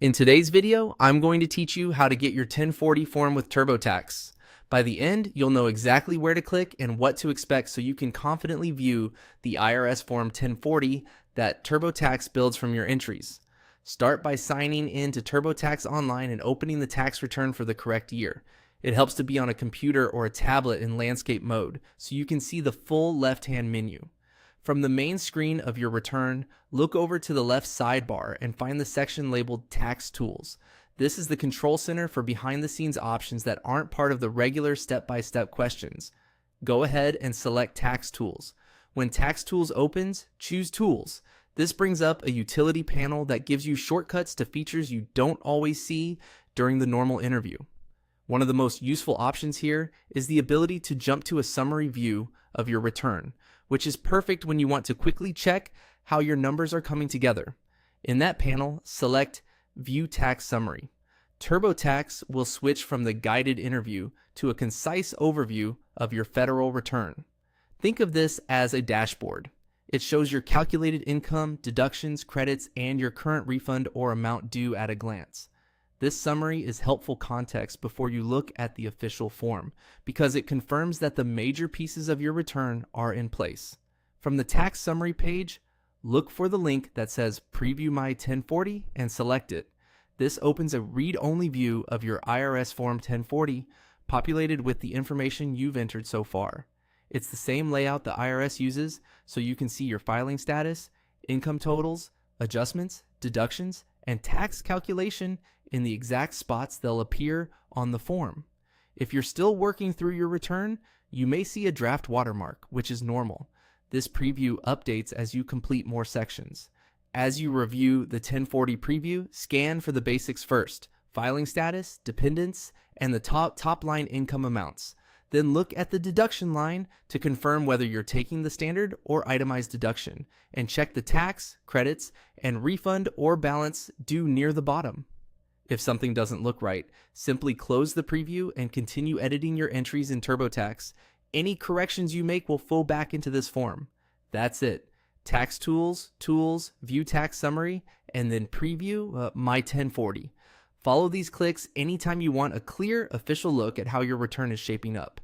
In today's video, I'm going to teach you how to get your 1040 form with TurboTax. By the end, you'll know exactly where to click and what to expect so you can confidently view the IRS Form 1040 that TurboTax builds from your entries. Start by signing in to TurboTax Online and opening the tax return for the correct year. It helps to be on a computer or a tablet in landscape mode so you can see the full left-hand menu. From the main screen of your return, look over to the left sidebar and find the section labeled Tax Tools. This is the control center for behind-the-scenes options that aren't part of the regular step-by-step questions. Go ahead and select Tax Tools. When Tax Tools opens, choose Tools. This brings up a utility panel that gives you shortcuts to features you don't always see during the normal interview. One of the most useful options here is the ability to jump to a summary view of your return, which is perfect when you want to quickly check how your numbers are coming together. In that panel, select View Tax Summary. TurboTax will switch from the guided interview to a concise overview of your federal return. Think of this as a dashboard. It shows your calculated income, deductions, credits, and your current refund or amount due at a glance. This summary is helpful context before you look at the official form because it confirms that the major pieces of your return are in place. From the tax summary page, look for the link that says Preview My 1040 and select it. This opens a read-only view of your IRS Form 1040 populated with the information you've entered so far. It's the same layout the IRS uses so you can see your filing status, income totals, adjustments, deductions, and tax calculation in the exact spots they'll appear on the form. If you're still working through your return, you may see a draft watermark, which is normal. This preview updates as you complete more sections. As you review the 1040 preview, scan for the basics first: filing status, dependents, and the top line income amounts. Then look at the deduction line to confirm whether you're taking the standard or itemized deduction, and check the tax, credits, and refund or balance due near the bottom. If something doesn't look right, simply close the preview and continue editing your entries in TurboTax. Any corrections you make will flow back into this form. That's it. Tax Tools, Tools, View Tax Summary, and then Preview My 1040. Follow these clicks anytime you want a clear, official look at how your return is shaping up.